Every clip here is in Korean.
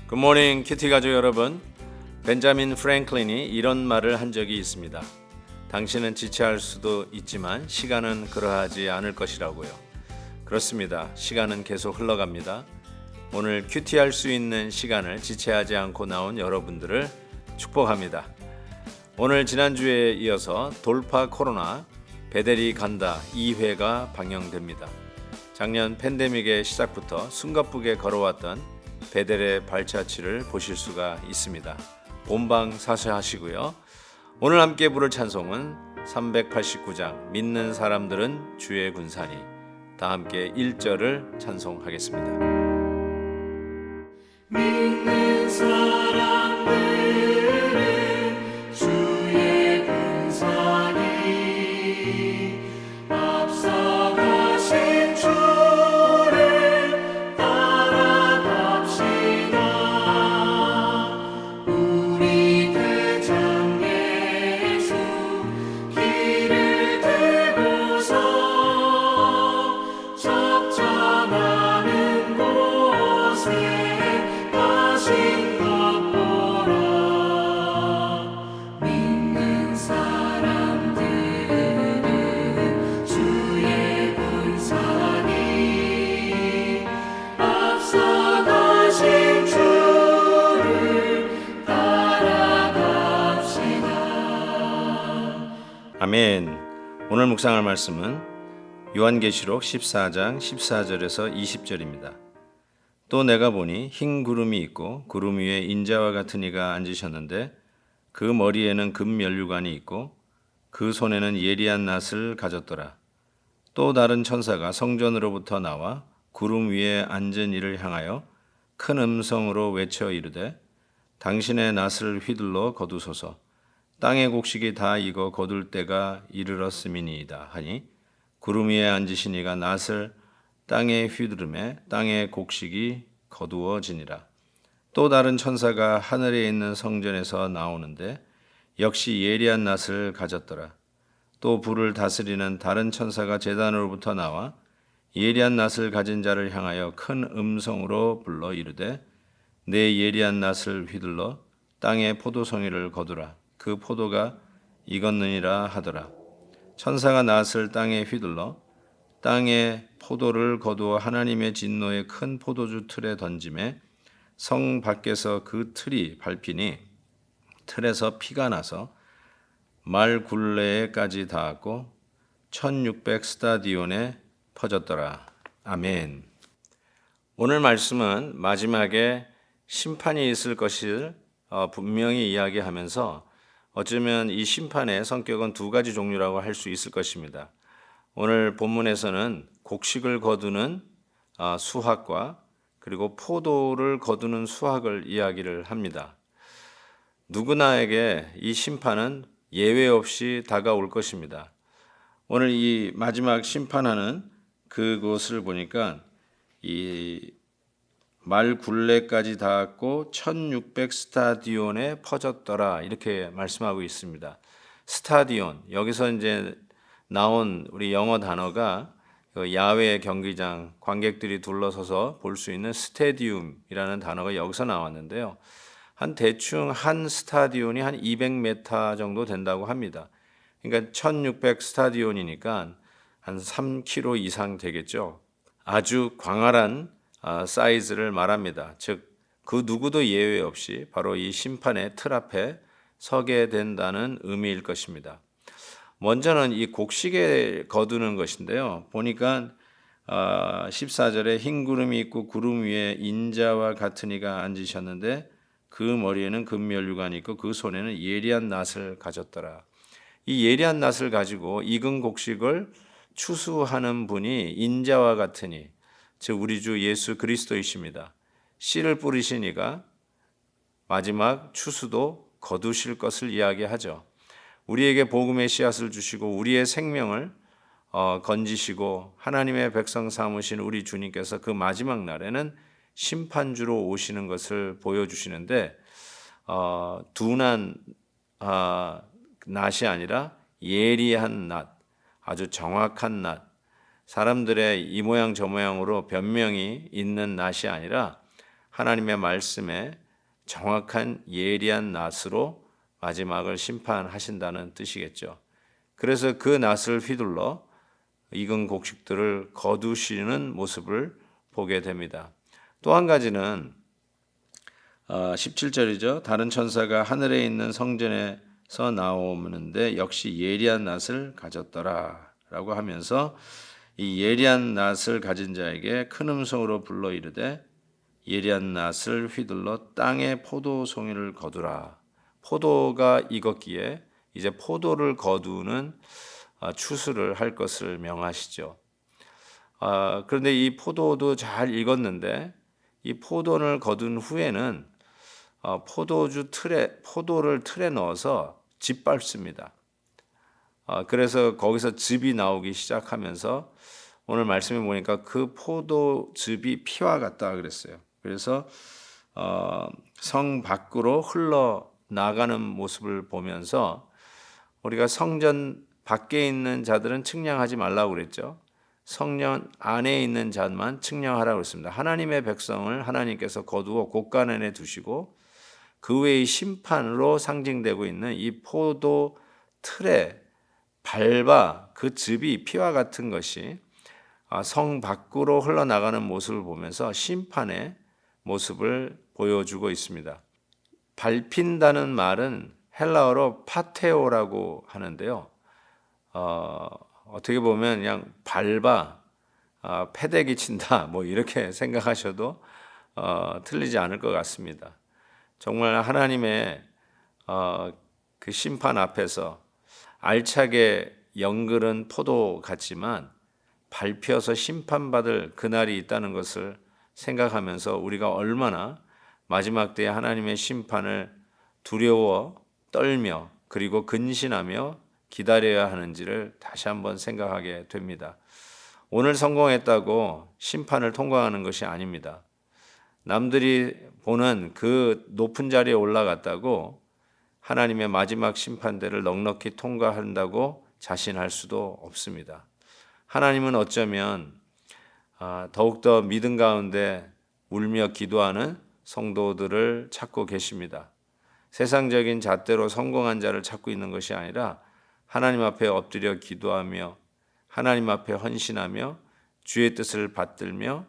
굿모닝 큐티 가족 여러분. 벤자민 프랭클린이 이런 말을 한 적이 있습니다. 당신은 지체할 수도 있지만 시간은 그러하지 않을 것이라고요. 그렇습니다. 시간은 계속 흘러갑니다. 오늘 큐티할 수 있는 시간을 지체하지 않고 나온 여러분들을 축복합니다. 오늘 지난주에 이어서 돌파 코로나 베델이 간다 2회가 방영됩니다. 작년 팬데믹의 시작부터 숨가쁘게 걸어왔던 베델의 발자취를 보실 수가 있습니다. 본방사수하시고요. 오늘 함께 부를 찬송은 389장 믿는 사람들은 주의 군사니. 다 함께 1절을 찬송하겠습니다. 믿는 사람들은 주의 군사니 앞서가신 주를 따라갑시다. 우리 대장 예수 길을 들고서 적잖아는 곳에 가신 것 보라. 믿는 사람들은 주의 군사니 앞서가신 주를 따라갑시다. 아멘. 오늘 묵상할 말씀은 요한계시록 14장 14절에서 20절입니다. 또 내가 보니 흰 구름이 있고 구름 위에 인자와 같은 이가 앉으셨는데 그 머리에는 금면류관이 있고 그 손에는 예리한 낫을 가졌더라. 또 다른 천사가 성전으로부터 나와 구름 위에 앉은 이를 향하여 큰 음성으로 외쳐 이르되 당신의 낫을 휘둘러 거두소서. 땅의 곡식이 다 익어 거둘 때가 이르렀음이니이다 하니 구름 위에 앉으신 이가 낫을 땅에 휘두르매 땅의 곡식이 거두어지니라. 또 다른 천사가 하늘에 있는 성전에서 나오는데 역시 예리한 낫을 가졌더라. 또 불을 다스리는 다른 천사가 제단으로부터 나와 예리한 낫을 가진 자를 향하여 큰 음성으로 불러 이르되 내 예리한 낫을 휘둘러 땅의 포도송이를 거두라. 그 포도가 익었느니라 하더라. 천사가 낫을 땅에 휘둘러 땅에 포도를 거두어 하나님의 진노의 큰 포도주 틀에 던짐에 성 밖에서 그 틀이 밟히니 틀에서 피가 나서 말 굴레에까지 닿았고 1600 스타디온에 퍼졌더라. 아멘. 오늘 말씀은 마지막에 심판이 있을 것을 분명히 이야기하면서 어쩌면 이 심판의 성격은 두 가지 종류라고 할 수 있을 것입니다. 오늘 본문에서는 곡식을 거두는 수확과 그리고 포도를 거두는 수확을 이야기를 합니다. 누구나에게 이 심판은 예외 없이 다가올 것입니다. 오늘 이 마지막 심판하는 그곳을 보니까 이 말 굴레까지 닿았고 1600 스타디온에 퍼졌더라 이렇게 말씀하고 있습니다. 스타디온, 여기서 이제 나온 우리 영어 단어가 야외 경기장, 관객들이 둘러서서 볼 수 있는 스테디움이라는 단어가 여기서 나왔는데요. 대충 한 스타디온이 한 200m 정도 된다고 합니다. 그러니까 1600 스타디온이니까 한 3km 이상 되겠죠. 아주 광활한 사이즈를 말합니다. 즉, 그 누구도 예외 없이 바로 이 심판의 틀 앞에 서게 된다는 의미일 것입니다. 먼저는 이 곡식에 거두는 것인데요. 보니까 14절에 흰 구름이 있고 구름 위에 인자와 같은 이가 앉으셨는데 그 머리에는 금면류관이 있고 그 손에는 예리한 낫을 가졌더라. 이 예리한 낫을 가지고 익은 곡식을 추수하는 분이 인자와 같으니 즉 우리 주 예수 그리스도이십니다. 씨를 뿌리신 이가 마지막 추수도 거두실 것을 이야기하죠. 우리에게 복음의 씨앗을 주시고 우리의 생명을 건지시고 하나님의 백성 삼으신 우리 주님께서 그 마지막 날에는 심판주로 오시는 것을 보여주시는데 둔한 낫이 아니라 예리한 낫, 아주 정확한 낫, 사람들의 이 모양 저 모양으로 변명이 있는 낫이 아니라 하나님의 말씀에 정확한 예리한 낫으로 마지막을 심판하신다는 뜻이겠죠. 그래서 그 낫을 휘둘러 익은 곡식들을 거두시는 모습을 보게 됩니다. 또 한 가지는 17절이죠. 다른 천사가 하늘에 있는 성전에서 나오는데 역시 예리한 낫을 가졌더라 라고 하면서 이 예리한 낫을 가진 자에게 큰 음성으로 불러 이르되 예리한 낫을 휘둘러 땅에 포도송이를 거두라. 포도가 익었기에 이제 포도를 거두는 추수를 할 것을 명하시죠. 그런데 이 포도도 잘 익었는데 이 포도를 거둔 후에는 포도를 틀에 넣어서 짓밟습니다. 그래서 거기서 즙이 나오기 시작하면서 오늘 말씀에 보니까 그 포도즙이 피와 같다 그랬어요. 그래서 성 밖으로 흘러 나가는 모습을 보면서 우리가 성전 밖에 있는 자들은 측량하지 말라고 그랬죠. 성전 안에 있는 자만 측량하라고 했습니다. 하나님의 백성을 하나님께서 거두어 곳간에 두시고 그 외의 심판으로 상징되고 있는 이 포도 틀에 밟아 그 즙이 피와 같은 것이 성 밖으로 흘러나가는 모습을 보면서 심판의 모습을 보여주고 있습니다. 밟힌다는 말은 헬라어로 파테오라고 하는데요. 어떻게 보면 그냥 밟아 패대기 친다 뭐 이렇게 생각하셔도 틀리지 않을 것 같습니다. 정말 하나님의 그 심판 앞에서 알차게 연그른 포도 같지만 밟혀서 심판받을 그날이 있다는 것을 생각하면서 우리가 얼마나 마지막 때에 하나님의 심판을 두려워 떨며 그리고 근신하며 기다려야 하는지를 다시 한번 생각하게 됩니다. 오늘 성공했다고 심판을 통과하는 것이 아닙니다. 남들이 보는 그 높은 자리에 올라갔다고 하나님의 마지막 심판대를 넉넉히 통과한다고 자신할 수도 없습니다. 하나님은 어쩌면 더욱더 믿음 가운데 울며 기도하는 성도들을 찾고 계십니다. 세상적인 잣대로 성공한 자를 찾고 있는 것이 아니라 하나님 앞에 엎드려 기도하며 하나님 앞에 헌신하며 주의 뜻을 받들며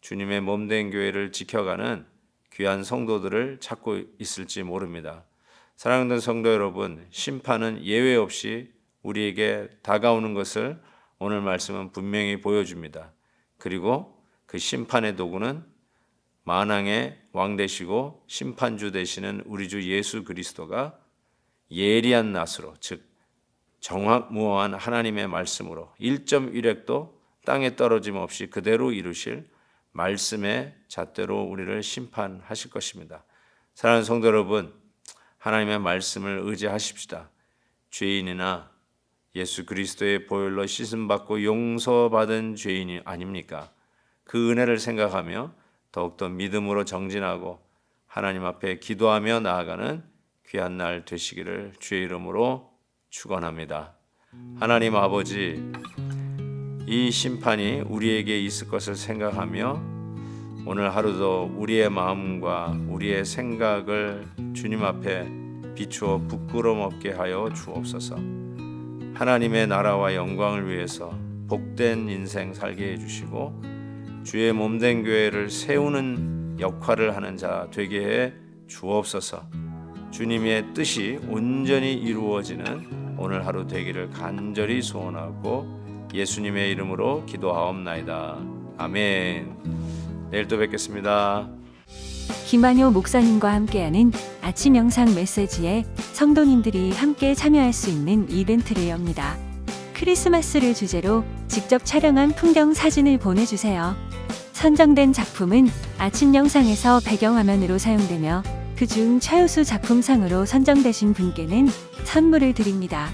주님의 몸된 교회를 지켜가는 귀한 성도들을 찾고 있을지 모릅니다. 사랑하는 성도 여러분, 심판은 예외 없이 우리에게 다가오는 것을 오늘 말씀은 분명히 보여줍니다. 그리고 그 심판의 도구는 만왕의 왕 되시고 심판주 되시는 우리 주 예수 그리스도가 예리한 낫으로, 즉 정확무어한 하나님의 말씀으로 1.1획도 땅에 떨어짐 없이 그대로 이루실 말씀의 잣대로 우리를 심판하실 것입니다. 사랑하는 성도 여러분, 하나님의 말씀을 의지하십시다. 죄인이나 예수 그리스도의 보혈로 씻음받고 용서받은 죄인이 아닙니까? 그 은혜를 생각하며 더욱더 믿음으로 정진하고 하나님 앞에 기도하며 나아가는 귀한 날 되시기를 주의 이름으로 축원합니다. 하나님 아버지, 이 심판이 우리에게 있을 것을 생각하며 오늘 하루도 우리의 마음과 우리의 생각을 주님 앞에 비추어 부끄러움 없게 하여 주옵소서. 하나님의 나라와 영광을 위해서 복된 인생 살게 해주시고 주의 몸된 교회를 세우는 역할을 하는 자 되게 해 주옵소서. 주님의 뜻이 온전히 이루어지는 오늘 하루 되기를 간절히 소원하고 예수님의 이름으로 기도하옵나이다. 아멘. 내일 또 뵙겠습니다. 김만효 목사님과 함께하는 아침 영상 메시지에 성도님들이 함께 참여할 수 있는 이벤트를 엽니다. 크리스마스를 주제로 직접 촬영한 풍경 사진을 보내주세요. 선정된 작품은 아침 영상에서 배경화면으로 사용되며 그중 최우수 작품상으로 선정되신 분께는 선물을 드립니다.